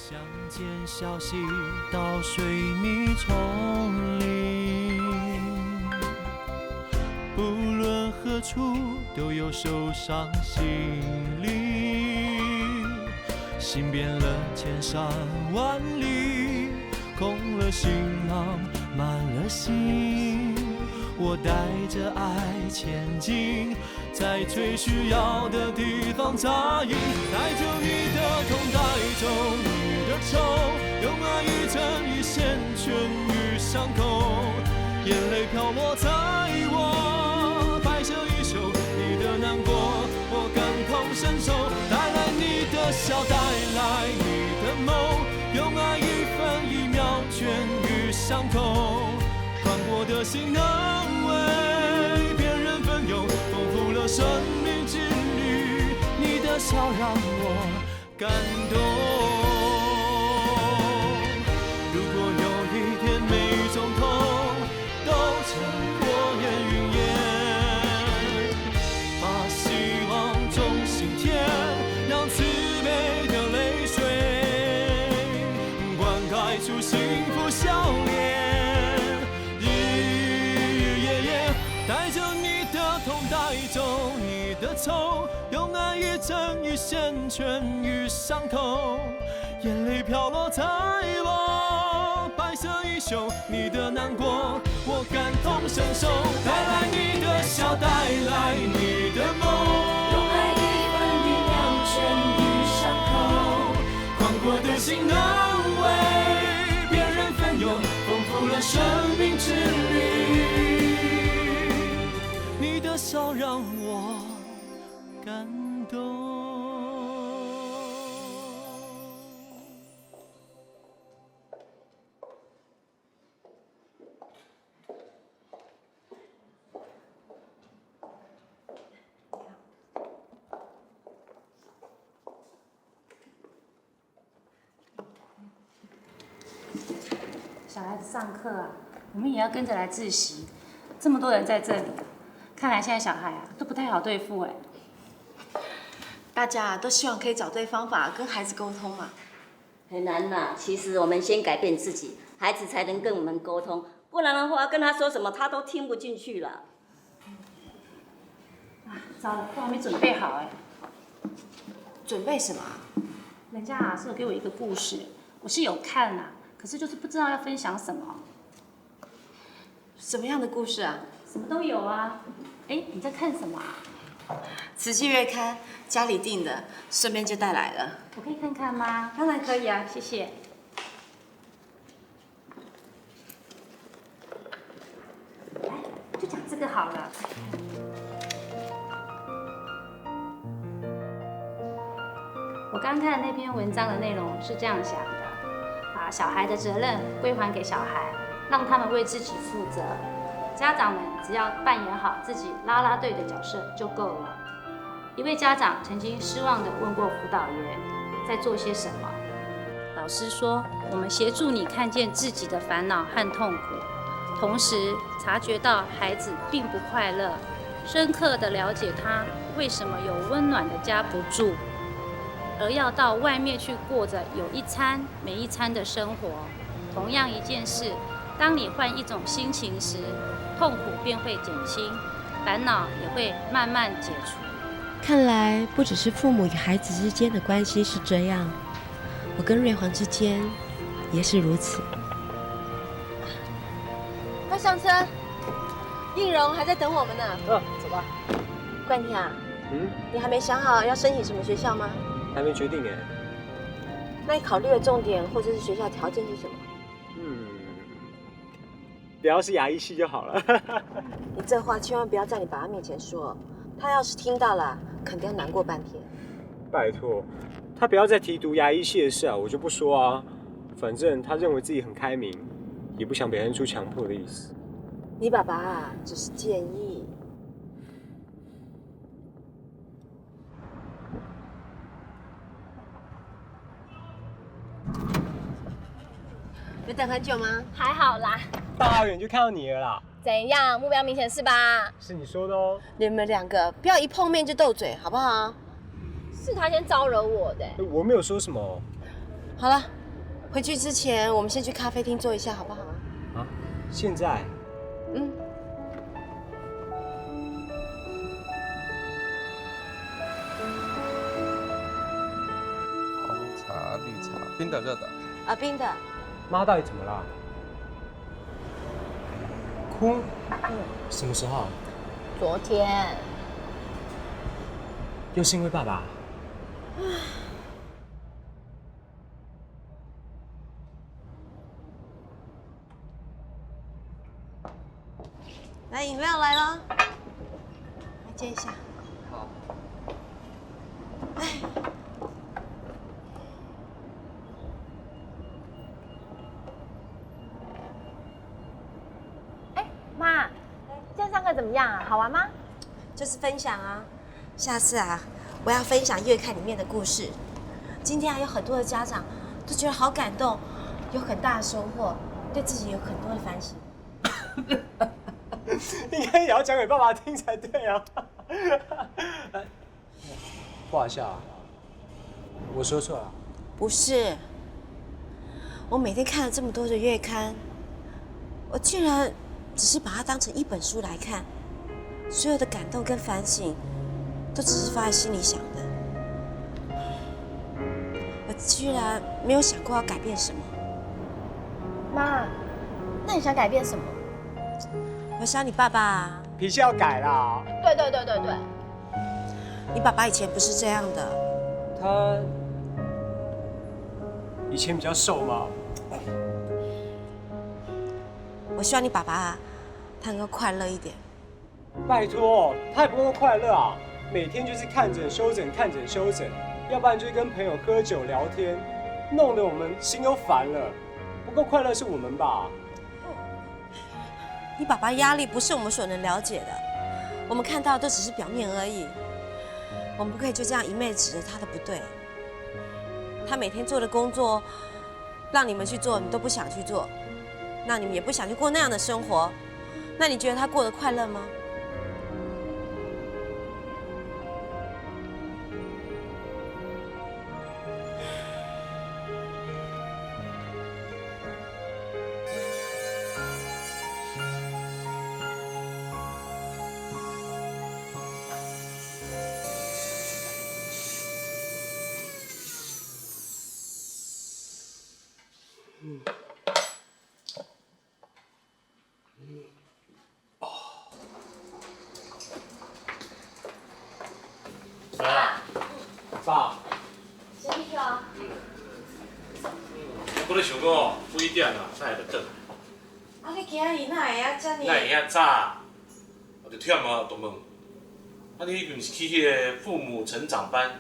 乡间小溪到水泥丛林，不论何处都有受伤心灵，行遍了千山万里，空了行囊满了心，我带着爱前进，在最需要的地方扎营，带着你的痛，带走你的愁，用爱一针一线痊愈伤口，眼泪飘落在我白色衣袖，你的难过我感同身受，带来你的笑，带来你的梦，用爱一分一秒痊愈伤口，宽阔的心能为别人分忧，丰富了生命之旅，你的笑让我感动。如果有一天每种痛都成火焰云烟，把希望种心田，让慈悲的泪水灌溉出幸福笑脸，日夜夜带着你的痛，带走你的愁，用爱一针一线痊愈伤口，眼泪飘落在我白色衣袖，你的难过我感同身受，带来你的笑，带来你的梦，用爱一分一秒痊愈伤口，宽阔的心能为别人分忧，丰富了生命之旅，你的笑让我感动。小孩子上课啊，我们也要跟着来自习。这么多人在这里，看来现在小孩啊都不太好对付哎。大家都希望可以找对方法跟孩子沟通嘛。很难呐，其实我们先改变自己，孩子才能跟我们沟通，不然的话跟他说什么他都听不进去了。啊，糟了，我还没准备好哎。准备什么？人家啊是有给我一个故事，我是有看啦，可是就是不知道要分享什么。什么样的故事啊？什么都有啊。哎，你在看什么啊？慈济月刊，家里订的，顺便就带来了。我可以看看吗？当然可以啊。谢谢。来，就讲这个好了。我刚看的那篇文章的内容是这样想的：把小孩的责任归还给小孩，让他们为自己负责。家长们只要扮演好自己啦啦队的角色就够了。一位家长曾经失望地问过辅导员，在做些什么？老师说，我们协助你看见自己的烦恼和痛苦，同时察觉到孩子并不快乐，深刻地了解他为什么有温暖的家不住，而要到外面去过着有一餐没一餐的生活。同样一件事，当你换一种心情时，痛苦便会减轻，烦恼也会慢慢解除。看来不只是父母与孩子之间的关系是这样，我跟瑞煌之间也是如此。快上车，应荣还在等我们呢。走吧。冠廷啊，你还没想好要申请什么学校吗？还没决定哎。那你考虑的重点或者是学校条件是什么？不要是牙医系就好了。你这话千万不要在你爸爸面前说，他要是听到了，肯定要难过半天。拜托，他不要再提读牙医系的事啊，我就不说啊。反正他认为自己很开明，也不想表现出强迫的意思。你爸爸啊，只是建议。有等很久吗？还好啦。大老远就看到你了啦。怎样？目标明显是吧？是你说的哦。你们两个不要一碰面就斗嘴，好不好？是他先招惹我的。我没有说什么。好了，回去之前，我们先去咖啡厅坐一下，好不好？啊？现在？嗯。红茶、绿茶，冰的、热的。啊，冰的。妈到底怎么了？哭？什么时候？昨天。又是因为爸爸？来，饮料来了，来接一下。好。妈，今天上课怎么样啊？好玩吗？就是分享啊，下次啊，我要分享月刊里面的故事。今天还有很多的家长都觉得好感动，有很大的收获，对自己有很多的反省。应该也要讲给爸爸听才对啊！不好笑啊？我说错了。不是，我每天看了这么多的月刊，我居然只是把它当成一本书来看，所有的感动跟反省，都只是放在心里想的。我居然没有想过要改变什么。妈，那你想改变什么？我想你爸爸，脾气要改啦。对，你爸爸以前不是这样的。他以前比较瘦嘛。我希望你爸爸他能够快乐一点。拜托，他也不够快乐啊，每天就是看诊休诊，看诊休诊，要不然就是跟朋友喝酒聊天，弄得我们心都烦了。不够快乐是我们吧？你爸爸压力不是我们所能了解的，我们看到的都只是表面而已。我们不可以就这样一昧指着他的不对。他每天做的工作，让你们去做，你都不想去做，那你们也不想去过那样的生活，那你觉得他过得快乐吗？爸，先去啊。我咧想讲哦，2点啊，才会就转。啊，你今日哪会啊？遮尔？哪会遐早？我就忝啊，都问。啊，你毋是去迄个父母成长班，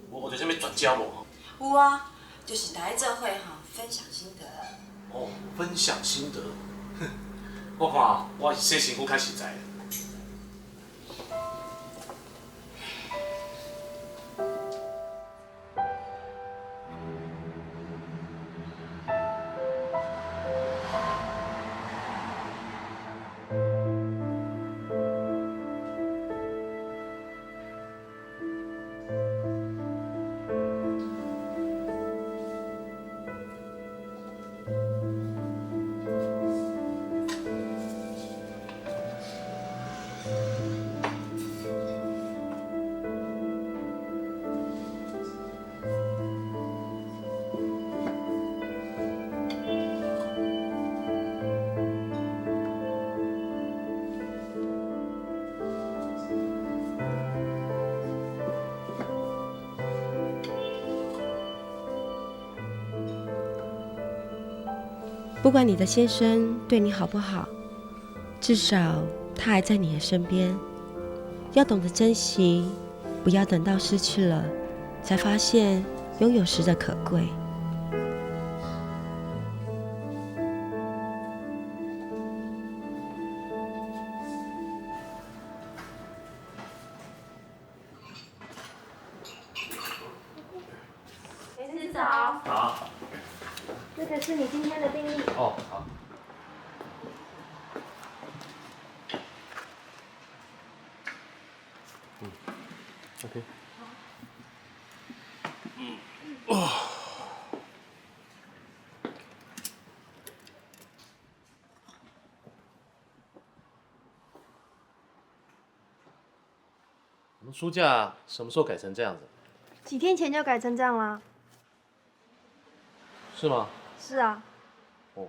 我就啥物绝招无？有啊，就是大家做伙哈，分享心得。哦，分享心得。哼，我看我是洗身躯较实在。不管你的先生对你好不好，至少他还在你的身边。要懂得珍惜，不要等到失去了，才发现拥有时的可贵。雷师早。好。这个是你今天的病历。哦，好。OK。书架什么时候改成这样子？几天前就改成这样啦。是吗？是啊。哦。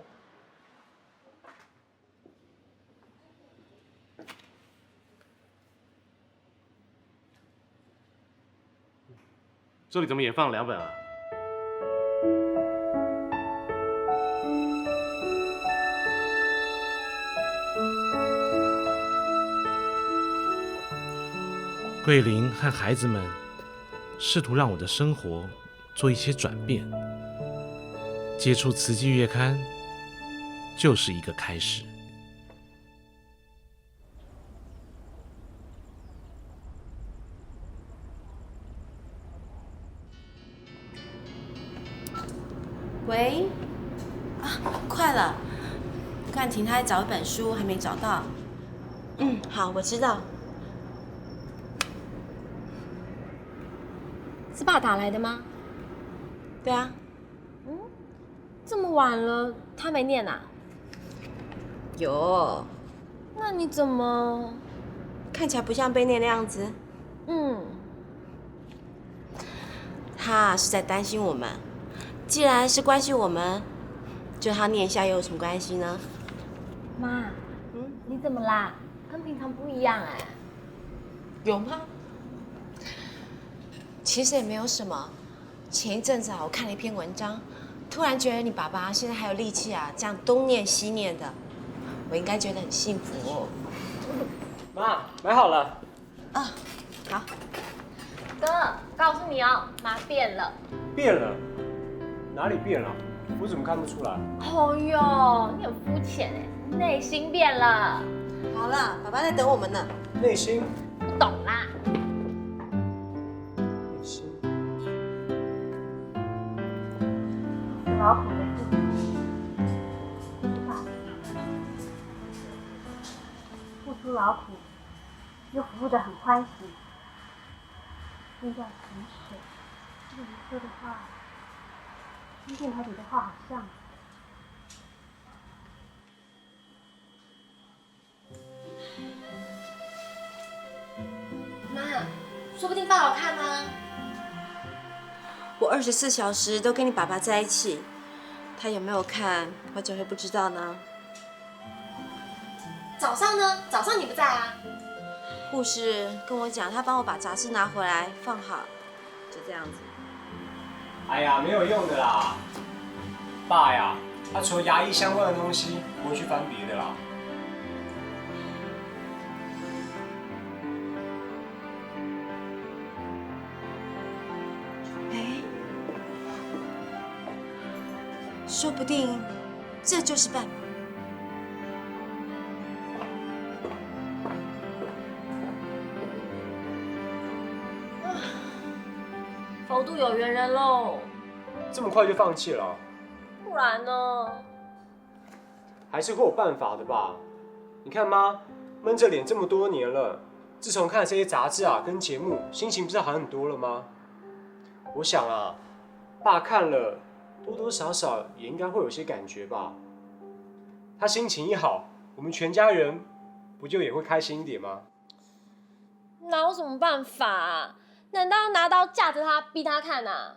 这里怎么也放了2本啊？桂林和孩子们试图让我的生活做一些转变，接触慈济月刊就是一个开始。喂，快了，冠廷他在找一本书，还没找到。好，我知道。是爸打来的吗？对啊。这么晚了，他没念啊？有。那你怎么看起来不像被念的样子？他是在担心我们。既然是关心我们，就他念一下又有什么关系呢？妈，你怎么啦？跟平常不一样哎。有吗？其实也没有什么。前一阵子我看了一篇文章，突然觉得你爸爸现在还有力气这样东念西念的，我应该觉得很幸福哦。妈，买好了。好。哥，告诉你哦，妈变了。变了？哪里变了？我怎么看不出来？哦哟，你很肤浅哎，内心变了。好了，爸爸在等我们呢。内心？不懂啦。内心？劳苦的父母，付出劳苦，又服务得很欢喜，心在泉水。这个你说的话，跟电台里的话好像。妈，说不定爸好看啊。我24小时都跟你爸爸在一起，他有没有看，我怎会不知道呢？早上呢？早上你不在啊？护士跟我讲，他帮我把杂志拿回来放好，就这样子。哎呀，没有用的啦。爸呀，他除了牙医相关的东西，不会去翻别的啦。说不定这就是办法。佛度有缘人喽。这么快就放弃了？不然呢？还是会有办法的吧？你看妈，闷着脸这么多年了，自从看了这些杂志跟节目，心情不是好很多了吗？我想爸看了。多多少少也应该会有些感觉吧。他心情一好，我们全家人不就也会开心一点吗？哪有什么办法啊？难道要拿刀架着他逼他看啊？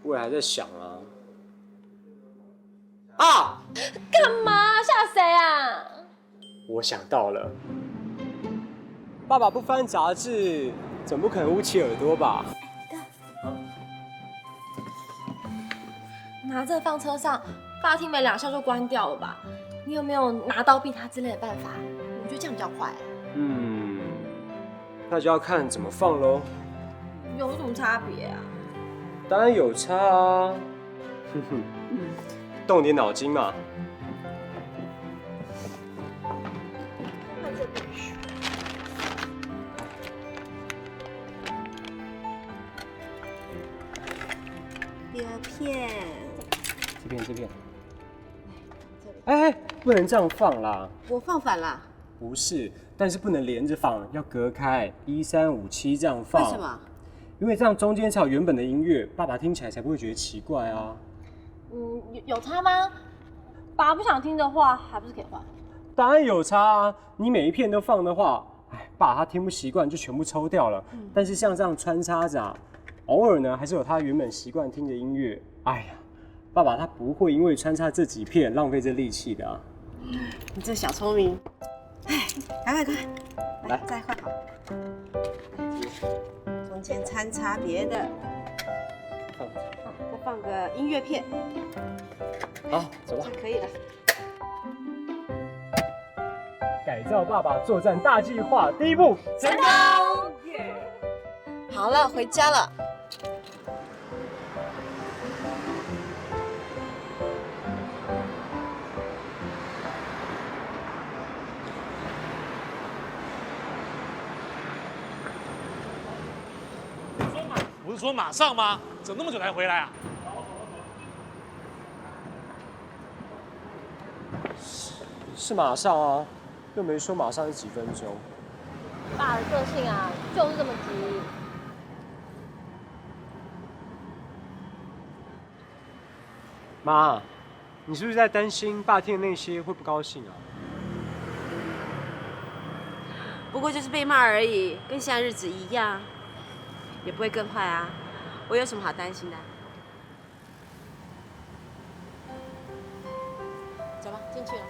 我也还在想干嘛吓谁啊？我想到了，爸爸不翻杂志。总不可能捂起耳朵吧？拿这放车上，爸听没2下就关掉了吧？你有没有拿刀逼他之类的办法？我觉得这样比较快。那就要看怎么放喽。有什么差别啊？当然有差啊，动点脑筋嘛。第2片，这边，哎，不能这样放啦！我放反了。不是，但是不能连着放，要隔开，1、3、5、7这样放。为什么？因为这样中间才有原本的音乐，爸爸听起来才不会觉得奇怪啊。有差吗？爸不想听的话，还不是可以换？当然有差啊！你每一片都放的话，哎，爸他听不习惯就全部抽掉了。但是像这样穿插着啊，偶尔呢还是有他原本习惯听的音乐。哎呀，爸爸他不会因为穿插这几片浪费这力气的啊。你这小聪明，哎，快，来再换好，中间穿插别的，再放个音乐片，好，走吧，就可以了。改造爸爸作战大计划第一步成功！好了，回家了。不是说马上吗？怎么那么久才回来啊？是马上啊，又没说马上是几分钟。爸的个性啊，就是这么急。妈，你是不是在担心爸听的那些会不高兴啊？不过就是被骂而已，跟现在日子一样，也不会更坏啊。我有什么好担心的？走吧，进去了。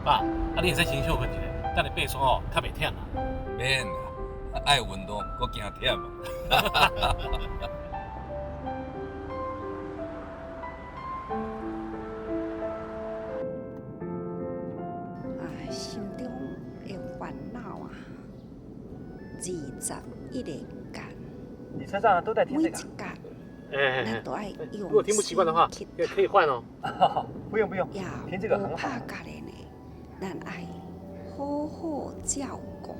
爸，你会使先休困一下，等你爬山哦，较袂忝啦。免啦，爱运动，我惊忝啊。心中的烦恼啊，21个干，你车上都在听这个。咱都爱用。如果听不习惯的话，可以换哦。不用，听这个很好。怕家的呢，咱爱好好照顾，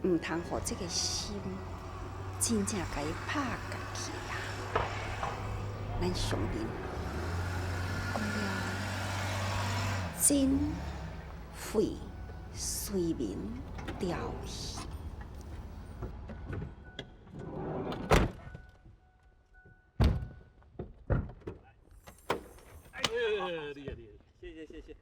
唔通互这个心真正甲伊拍家去啊！咱上面讲了真肺睡眠调息。厉害，谢谢。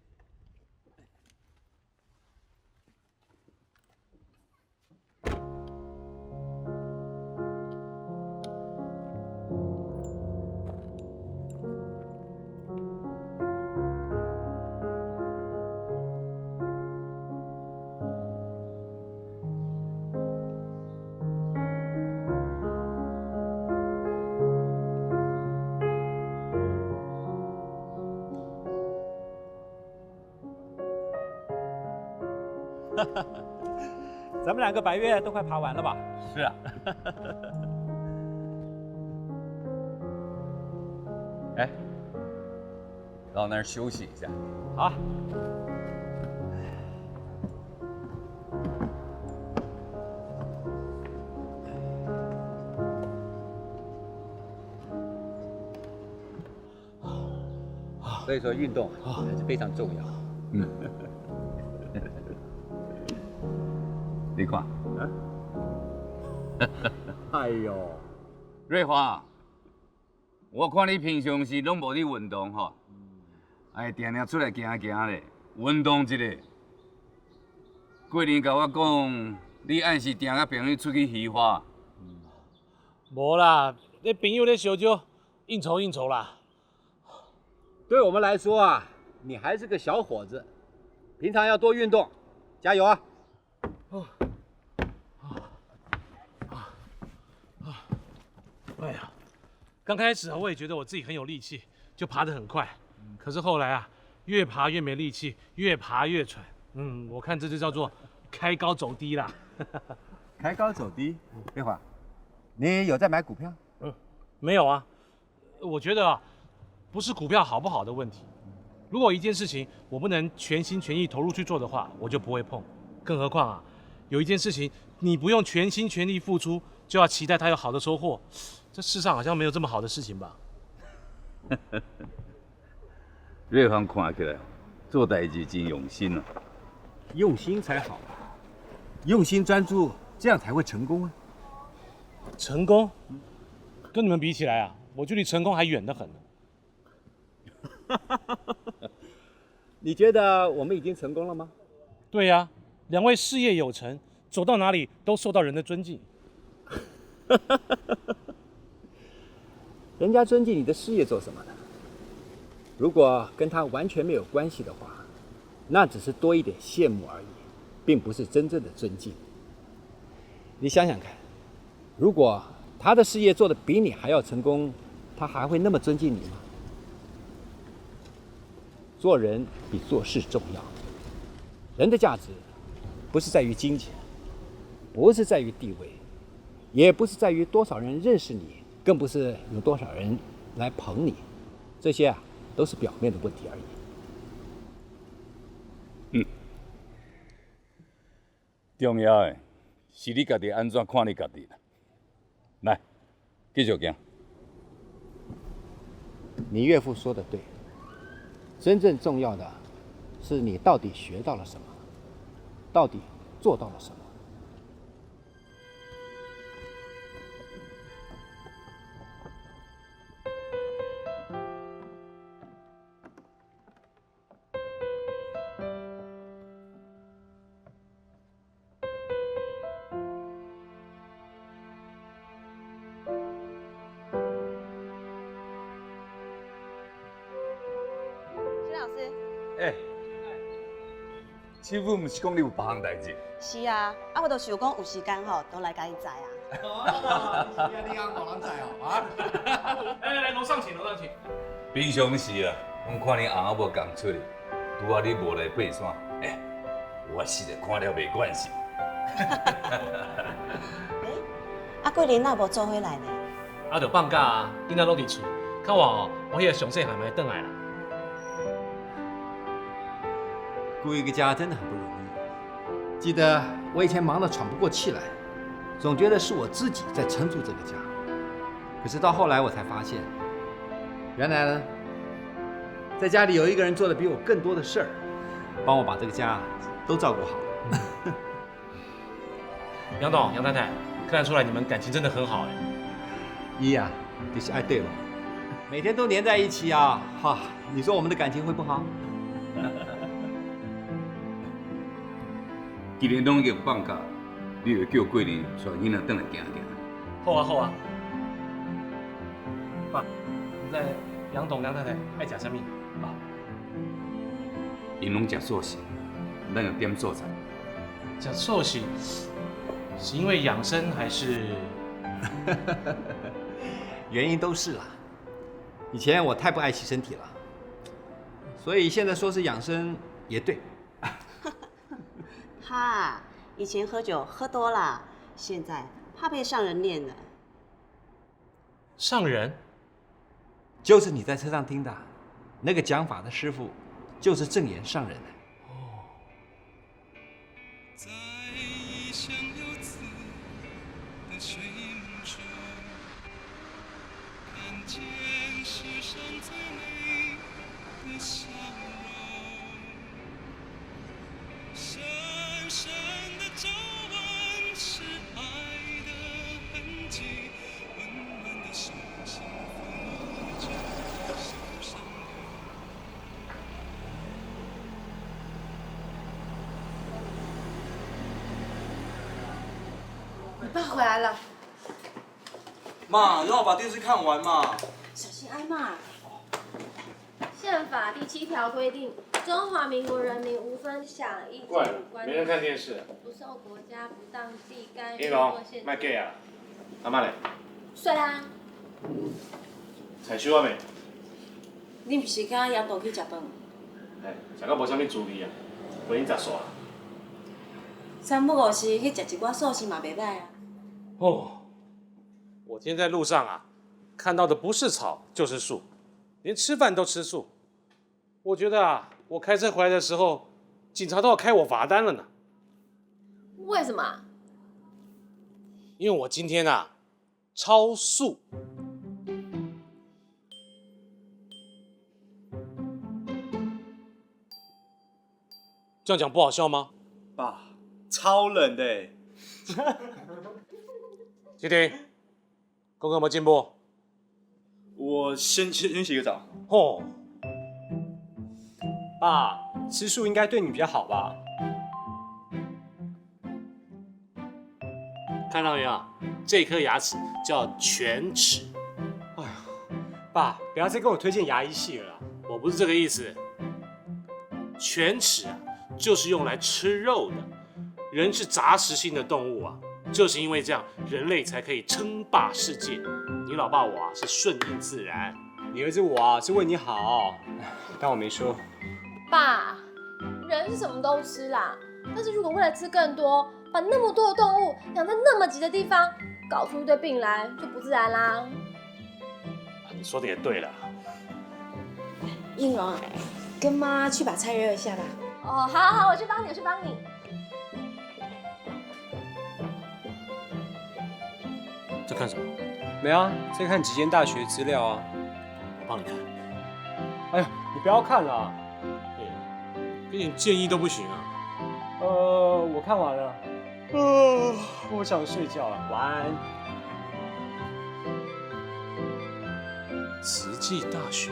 咱们2个白月都快爬完了吧？是啊。哎，到那儿休息一下。好。所以说运动还是非常重要。你看，哎呦，瑞华，我看你平常时拢无咧运动吼，哎，定定出来行行咧，运动一下。过年甲我讲，你按时定甲朋友出去鱼花。无啦，你朋友咧烧酒，应酬啦。对我们来说啊，你还是个小伙子，平常要多运动，加油啊！哎呀，刚开始啊，我也觉得我自己很有力气，就爬得很快。可是后来啊，越爬越没力气，越爬越喘。我看这就叫做开高走低啦。开高走低，别华，你有在买股票？没有啊。我觉得啊，不是股票好不好的问题。如果一件事情我不能全心全意投入去做的话，我就不会碰。更何况啊，有一件事情你不用全心全力付出，就要期待它有好的收获。这世上好像没有这么好的事情吧？瑞芳看起来做代志真用心啊，用心才好啊，用心专注，这样才会成功啊。成功？跟你们比起来啊，我距离成功还远得很呢。你觉得我们已经成功了吗？对呀，两位事业有成，走到哪里都受到人的尊敬。人家尊敬你的事业做什么呢？如果跟他完全没有关系的话，那只是多一点羡慕而已，并不是真正的尊敬。你想想看，如果他的事业做得比你还要成功，他还会那么尊敬你吗？做人比做事重要。人的价值不是在于金钱，不是在于地位，也不是在于多少人认识你，更不是有多少人来捧你，这些都是表面的问题而已。重要的是你家己安怎看你家己。来，继续讲。你岳父说的对，真正重要的是你到底学到了什么，到底做到了什么。师傅毋是讲你有别项代志？是啊，我就想讲有时间吼，都来甲你载啊。你讲我人载哦，啊！来，楼上请，楼上请。平常时啊，阮看你翁仔无共出去，拄好你无来爬山，我实在看了袂惯势。桂林那无做回来呢？就放假啊，囡仔拢伫厝，较晚我迄个上细汉咪转来啦。顾一个家真的很不容易。记得我以前忙得喘不过气来，总觉得是我自己在撑住这个家。可是到后来我才发现，原来呢，在家里有一个人做的比我更多的事儿，帮我把这个家都照顾好了。杨董、杨太太，看得出来你们感情真的很好哎。一啊，你是爱对了，每天都黏在一起啊，哈，你说我们的感情会不好？既然拢已经放假，你就叫桂林带囡仔转来行行。好啊，好啊。爸，你在杨董、杨太太爱食什么？爸，因拢食素食，咱就点素菜。吃素食是因为养生还是？原因都是啦。以前我太不爱惜身体了，所以现在说是养生也对。哈，以前喝酒喝多了，现在怕被上人念了。上人？就是你在车上听的，那个讲法的师傅，就是正言上人。在异乡游子的水梦中，看见世上最美的笑容。深深的皱纹是爱的痕迹，温暖的手心抚摸着受伤的。你爸回来了。妈，让我把电视看完嘛。小心挨骂。宪法第7条规定，中华民国人民无分享意见观没人看电视。不受国家不当地干预英龙或限，卖 gay 啊！阿妈嘞？睡啦。菜收啊未？你不是跟杨董去食饭？食到无啥物滋味啊，不因杂煞。三不五时去食一寡素食嘛袂歹啊。哦，我今天在路上啊，看到的不是草就是树，连吃饭都吃素。我觉得啊，我开车回来的时候，警察都要开我罚单了呢。为什么？因为我今天啊，超速。这样讲不好笑吗？爸，超冷的欸。启廷，功课有没有进步？我先洗个澡。哦，爸，吃素应该对你比较好吧？看到没有？这颗牙齿叫犬齿。哎呀，爸，不要再跟我推荐牙医系了啦。我不是这个意思。犬齿啊，就是用来吃肉的。人是杂食性的动物啊，就是因为这样，人类才可以称霸世界。你老爸我啊是顺应自然，你儿子我啊是为你好，当我没说。爸，人是什么都吃啦，但是如果为了吃更多，把那么多的动物养在那么挤的地方，搞出一堆病来，就不自然啦。你说的也对了。应荣，跟妈去把菜热一下吧。哦，好，我去帮你，我去帮你。在看什么？没啊，在看几间大学资料啊。我帮你看。哎呀，你不要看了。给点建议都不行啊。我看完了。我想睡觉了，晚安。慈济大学。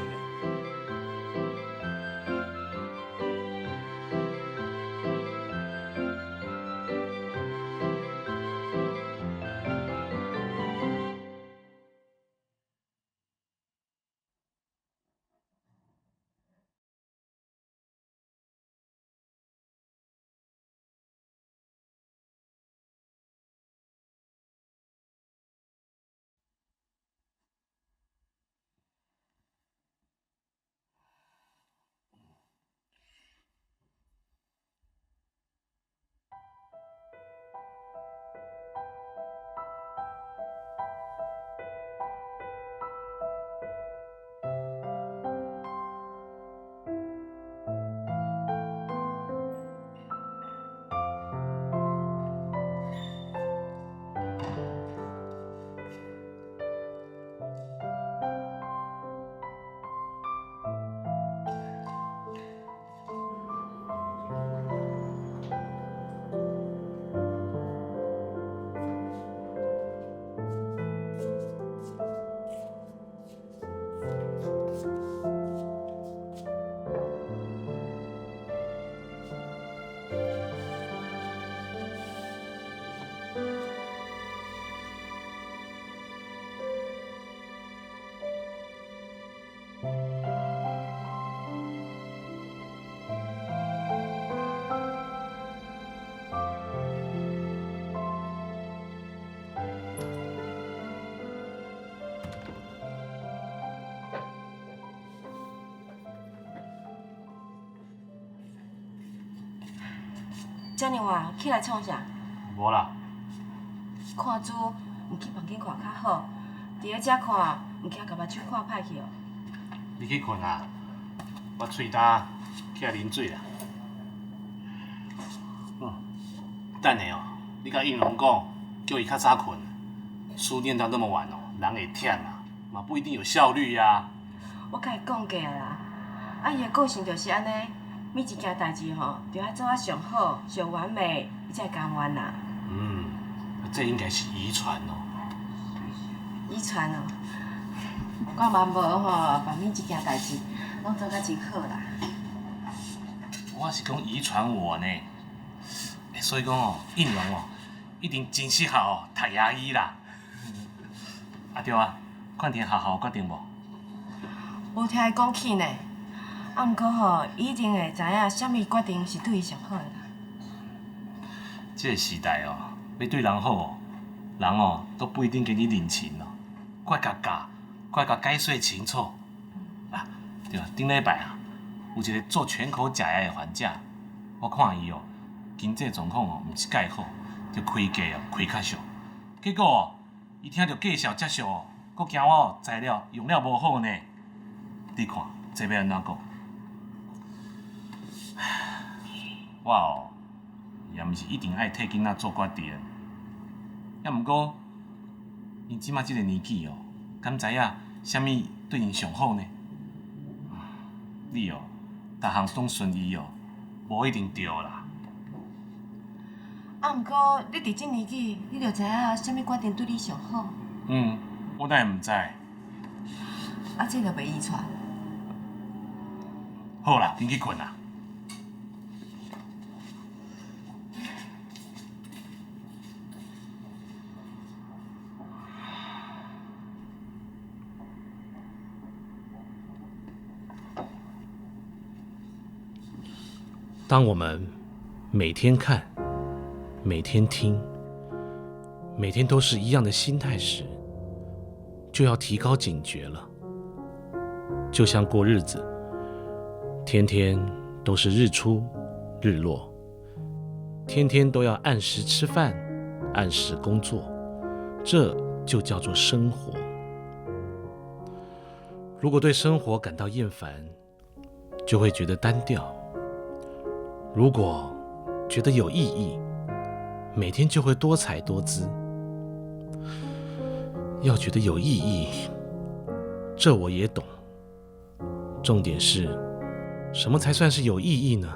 遮尔晚起来创啥？无啦。看书，唔去房间看较好。伫咧遮看，唔惊甲目睭看歹去哦。你去困啊，我喙焦，起来啉水啦。等下哦，你甲应龙讲，叫伊较早困。书念到那么晚哦，人会忝啦，嘛不一定有效率呀。我甲伊讲过啦，啊伊的个性就是安尼，每一件代志吼，就要做啊上好、上完美，伊才会甘愿啦。这应该是遗传哦。遗传哦，我嘛无吼，把每一件代志拢做甲真好啦。我是讲遗传我呢，所以讲哦，应龙哦，一定真适合哦读牙医啦。啊对啊，冠廷学校决定无？无听伊讲起呢，啊毋过吼，伊一定会知影啥物决定是对伊上好的啦。这个时代哦，要对人好哦，人哦都不一定给你领情哦，怪甲教，怪甲解说清楚。啊，对啊，顶礼拜啊，有一个做全口假牙的患者，我看伊哦，经济状况哦，毋是介好，就开价哦，开较俗。结果哦，伊听到介绍遮俗哦，佫惊我哦材料用了无好呢。你看，这要安怎讲？我哦，也毋是一定爱替囡仔做决定。也毋过，因即马即个年纪哦，敢知影啥物对因上好呢？你哦，逐项拢顺意哦，无一定对啦。啊毋过你伫即年纪，你就知影啥物决定对你上好。我哪会毋知？啊，这个袂遗传。好啦，紧去困啦。当我们每天看、每天听、每天都是一样的心态时，就要提高警觉了。就像过日子，天天都是日出日落，天天都要按时吃饭，按时工作，这就叫做生活。如果对生活感到厌烦，就会觉得单调。如果觉得有意义，每天就会多彩多姿。要觉得有意义，这我也懂。重点是，什么才算是有意义呢？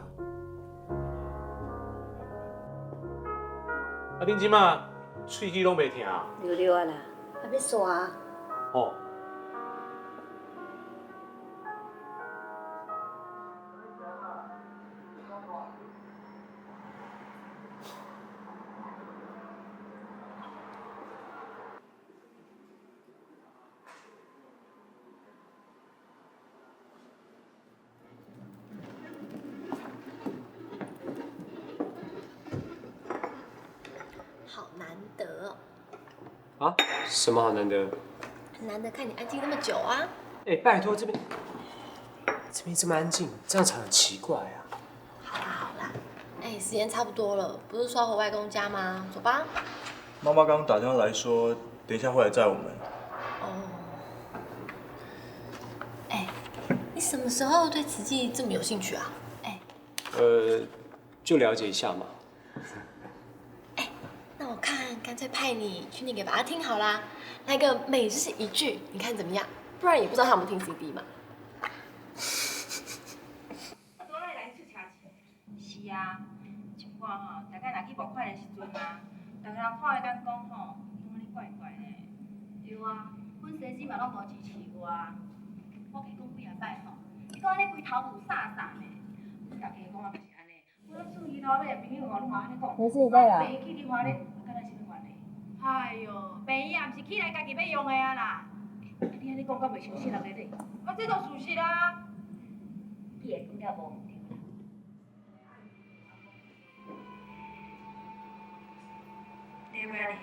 恁即马喙齿拢袂疼啊？溜溜啊啦，还要刷。哦。好难得哦，啊？什么好难得？很难得看你安静那么久啊。哎，拜托这边这么安静，这样才很奇怪啊。好啦好啦，哎，时间差不多了，不是说要回外公家吗？走吧。妈妈刚打电话来说，等一下会来载我们。哦。哎，你什么时候对慈济这么有兴趣啊？哎。就了解一下嘛。那我看干脆派你去念给爸爸听好啦，来个每日一句，你看怎么样？不然也不知道他有没有听 CD 嘛。是啊，像我吼，大概若去募款的时阵啊，大家人看的咱讲吼，伊讲你怪怪的。对啊，阮先生嘛拢无支持我。我去讲几啊摆吼，伊讲你规头雾煞煞的。我家己讲啊，不是安尼。我厝里头咧朋友吼，拢嘛安尼讲。你是在啦？飞去你话咧，敢若是你话咧？哎哟，病也毋是起来家己要用的啊啦。你安尼讲，敢袂伤心人咧？啊，这都事实啊。伊会讲了无？礼拜日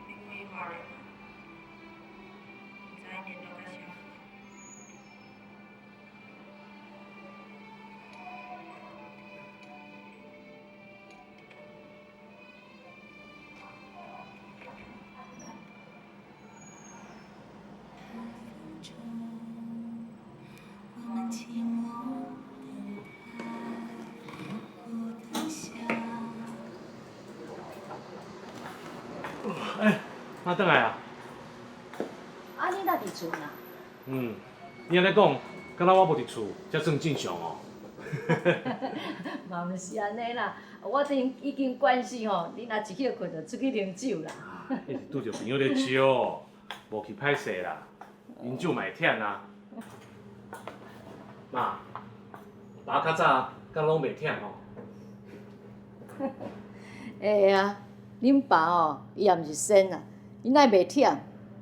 你可以话咧，唔知联络到啥。哎，妈回来啊！啊，你哪伫厝呢？你安尼讲，敢若我无伫厝，才算正常哦。嘛毋是安尼啦，我已经惯势吼，你若一歇困就出去啉酒啦。迄是拄着朋友咧招，无去歹势啦，饮酒嘛会忝啊。妈，爸较早敢拢袂忝吼。会啊，恁爸吼，伊也毋是仙啊，伊哪会袂忝？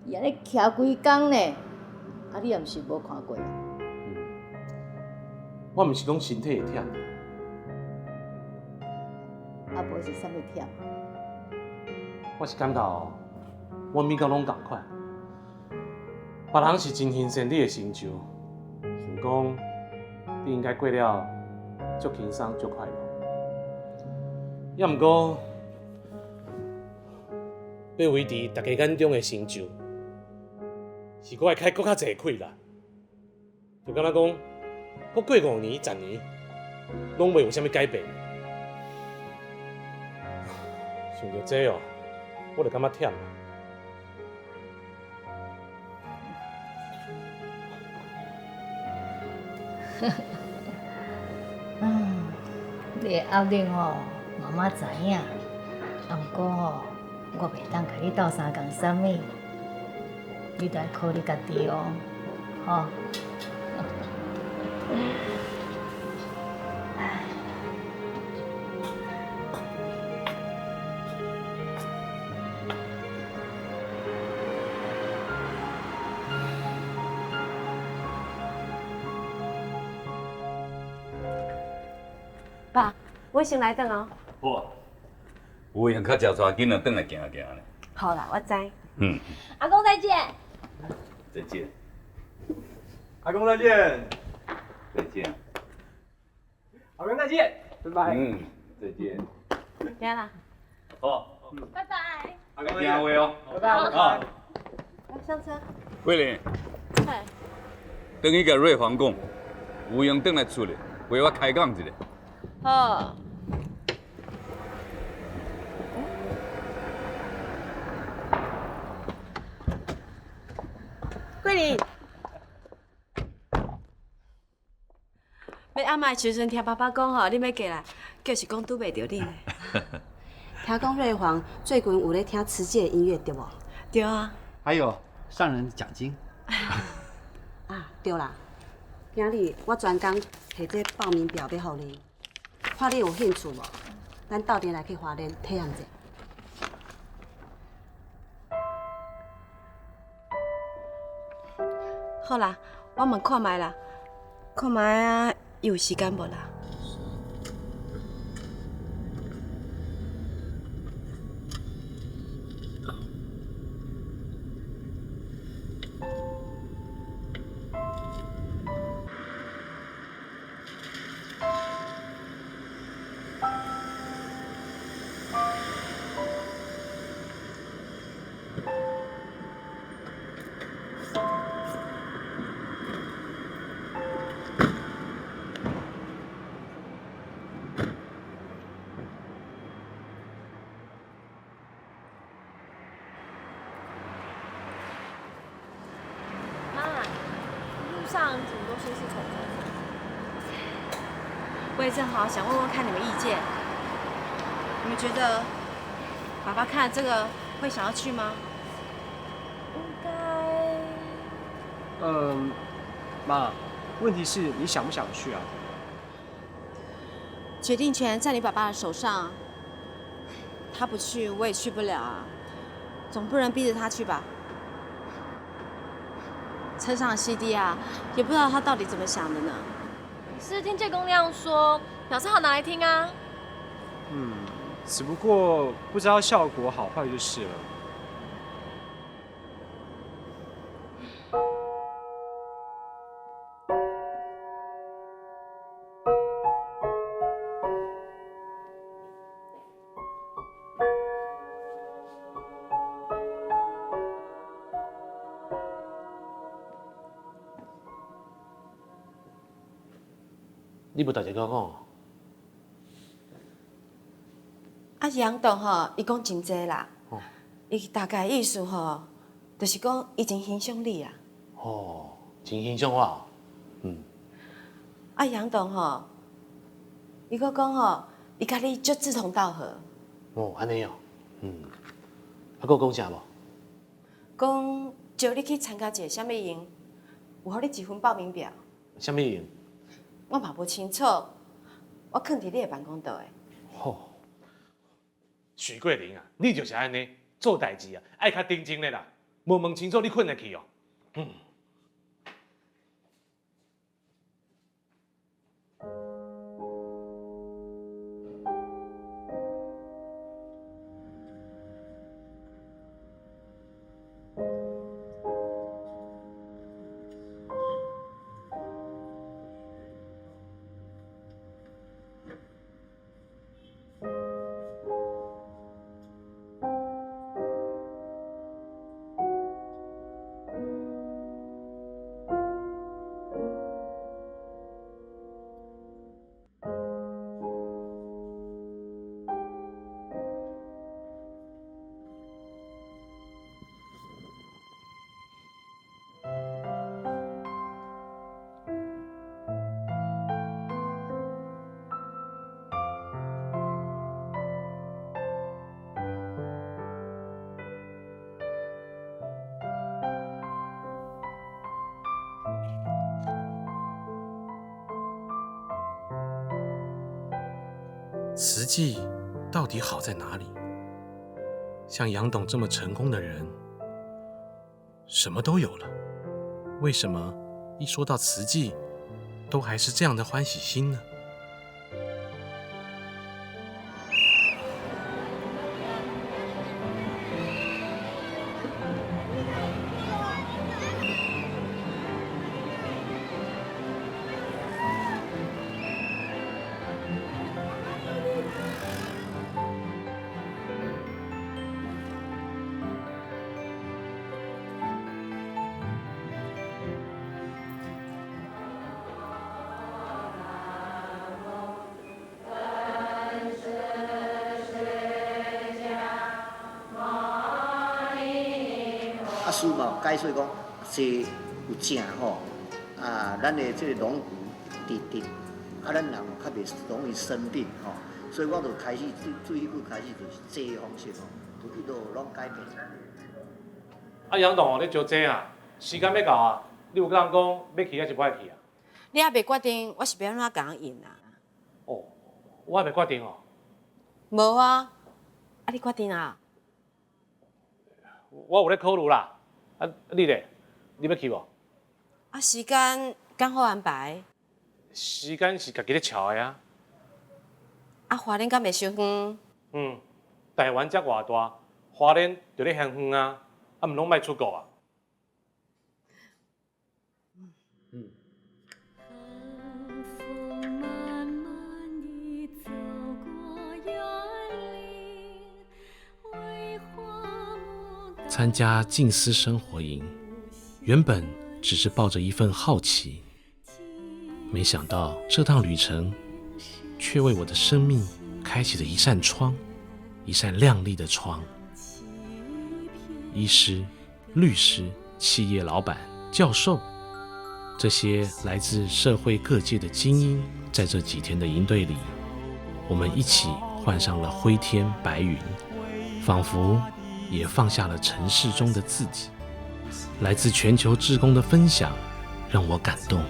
伊安尼徛规工呢，啊你也毋是无看过啊。我毋是讲身体会忝，啊无是啥物忝？我是感觉阮每个拢同款，别人是真欣赏你的成就，想讲你应该过了足轻松足快乐。也毋过，要维持大家眼中的成就，是我会开搁较济开啦。就敢若讲，我过5年、10年，拢袂有啥物改变。想到这哦，我就感觉忝。你的压力吼，妈妈知影。啊，毋过吼，我袂当甲你斗相共啥物，你得考虑家己哦。哦。爸，我先来等哦。好，有闲较食带囡仔转来行行咧。好啦，我知。阿公再见。再见。阿公再见。再见。阿公再见。拜拜。再见。行啦。好。拜拜。阿公再见。会哦。拜拜。啊。上车。桂玲，嘿。等去甲瑞芳讲，有闲转来厝里，陪我开讲一下。好。桂林，要暗暝时阵听爸爸讲吼，你要过来，就是讲拄袂着你呢。听讲瑞煌最近有咧听慈济的音乐，对无？对啊。还有上人的奖金。啊，对啦，今日我专工摕这报名表要互你，看你有兴趣无？咱斗阵来去花莲体验者。好啦，我问看卖啦，看卖啊，有时间无啦？上怎么都心事重重？我也正好想问问看你们意见，你们觉得爸爸看了这个会想要去吗？应该。妈，问题是你想不想去啊？决定权在你爸爸的手上，他不去我也去不了啊，总不能逼着他去吧？车上的 CD 啊，也不知道他到底怎么想的呢。是听介公那样说，表示好拿来听啊。只不过不知道效果好坏就是了。你不大只讲讲？啊，杨董吼，伊讲真济啦。伊大概意思吼，就是讲伊真欣赏你啊。哦，真欣赏我。啊，杨董吼，伊搁讲吼，伊甲你足志同道合。哦，安尼哦。啊，搁讲啥无？讲招你去参加一个啥物营，有互你一份报名表。啥物营？我嘛无清楚，我囥伫你的办公桌的。吼，许桂玲啊，你就是安尼做代志啊，爱较认真的啦，无问清楚你困得去哦。慈济到底好在哪里？像杨董这么成功的人，什么都有了，为什么一说到慈济，都还是这样的欢喜心呢？师嘛解说讲，西有正吼，咱的这个龙骨直直，咱人较袂容易生病吼，所以我就开始对伊开始就是这方式吼，就一路拢改变。杨董，你招这啊？时间要到啊！你有跟人讲要去还是不爱去啊？你还袂决定，我是要安怎甲人应啊？哦，我还袂决定哦。无啊，你决定啊？我有咧考虑啦。你咧？你要去无？时间刚好安排。时间是家己咧瞧的啊。花莲敢袂伤远？台湾遮偌大，花莲就咧乡远啊，毋拢莫出国啊。参加静思生活营，原本只是抱着一份好奇，没想到这趟旅程却为我的生命开启了一扇窗，一扇亮丽的窗。医师、律师、企业老板、教授，这些来自社会各界的精英，在这几天的营队里，我们一起换上了灰天白云，仿佛也放下了尘世中的自己。来自全球志工的分享让我感动，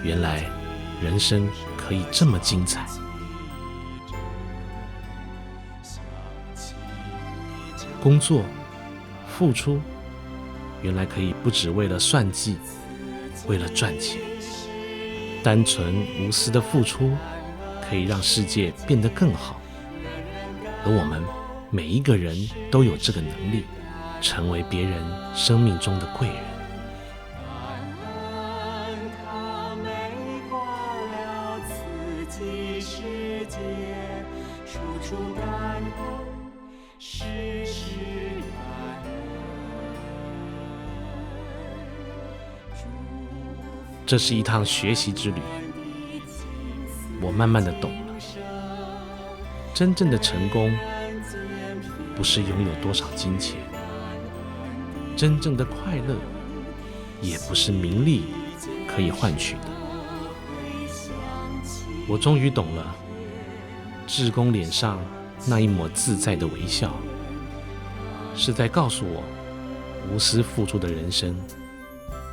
原来人生可以这么精彩。工作、付出，原来可以不只为了算计，为了赚钱。单纯无私的付出，可以让世界变得更好。而我们每一个人都有这个能力，成为别人生命中的贵人。这是一趟学习之旅，我慢慢的懂了，真正的成功不是拥有多少金钱，真正的快乐也不是名利可以换取的。我终于懂了，志工脸上那一抹自在的微笑，是在告诉我，无私付出的人生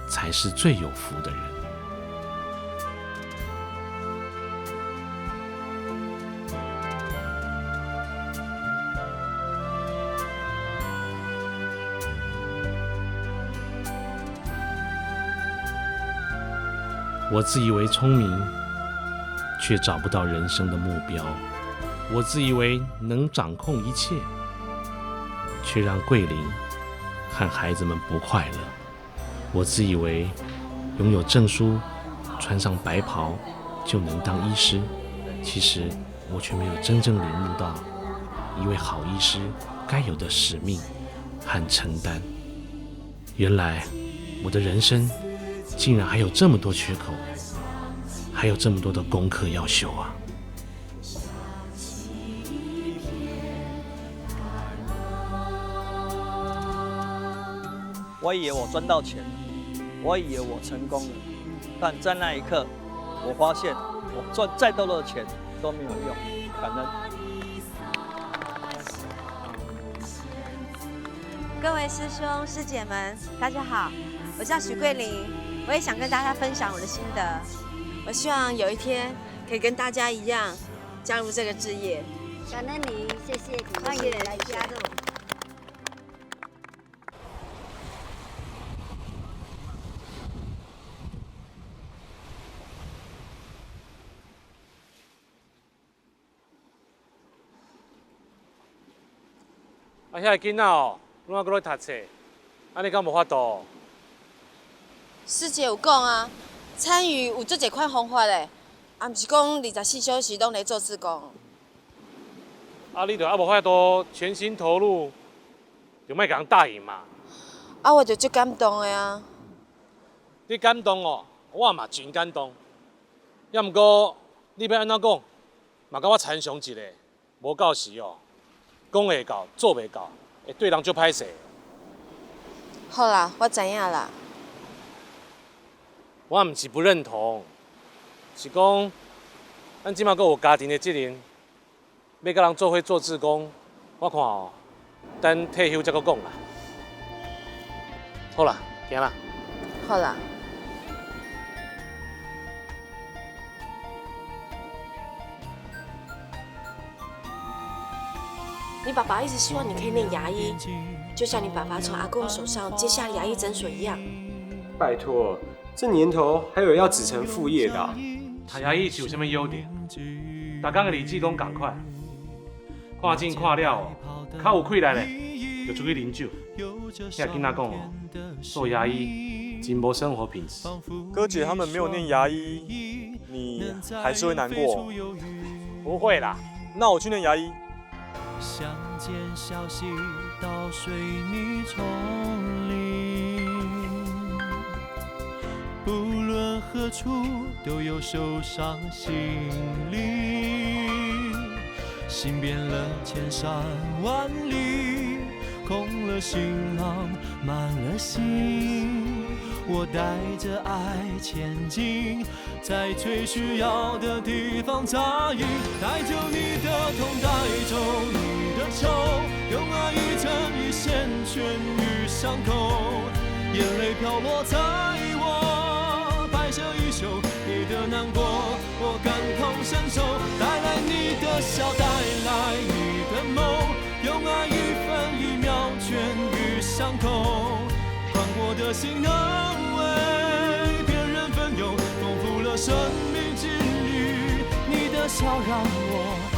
才是最有福的人。我自以为聪明，却找不到人生的目标；我自以为能掌控一切，却让桂林和孩子们不快乐；我自以为拥有证书、穿上白袍就能当医师，其实我却没有真正领悟到一位好医师该有的使命和承担。原来我的人生竟然还有这么多缺口，还有这么多的功课要修啊！我以为我赚到钱了，我以为我成功了，但在那一刻，我发现我赚再多的钱都没有用。感恩。各位师兄师姐们，大家好，我叫许桂玲，我也想跟大家分享我的心得。我希望有一天可以跟大家一样，加入这个志业。感恩你，谢谢你，欢迎来加入。啊，遐个囡仔哦，拢还搁咧读册，安尼敢无法度？师姐有讲啊，参与有足侪款方法嘞，啊，毋是讲24小时拢咧做志工。啊，你著还无法度全心投入，就莫甲人答应嘛。啊，我就足感动的啊！你感动哦，我嘛真感动。要毋过你要安怎讲，嘛甲我参详一下，无到时哦。讲会到，做袂到，会对人足歹势。好啦，我知影啦。我毋是不认同，是讲咱即马阁有家庭的责任，要甲人做伙做志工，我看哦，等退休才阁讲啦。好啦，行啦。好啦。你爸爸一直希望你可以念牙医，就像你爸爸从阿公手上接下牙医诊所一样。拜托，这年头还有要子承父业的、啊。读牙医是有啥物优点？逐工的日子拢共款，看诊看了哦，较有气力嘞，就出去啉酒。遐囡仔讲哦，做牙医真无生活品质。哥姐他们没有念牙医，你还是会难过？不会啦，那我去念牙医。相见消息到水泥丛林，不论何处都有受伤心灵，行遍了千山万里，空了行囊满了心，我带着爱前进，在最需要的地方扎营，带走你的痛，带走你的愁，用爱一针一线痊愈伤口，眼泪飘落在我白色衣袖，你的难过我感同身受，带来你的笑，带来你的梦，用爱一分一秒痊愈伤口，宽阔的心能为别人分忧，丰富了生命之旅，你的笑让我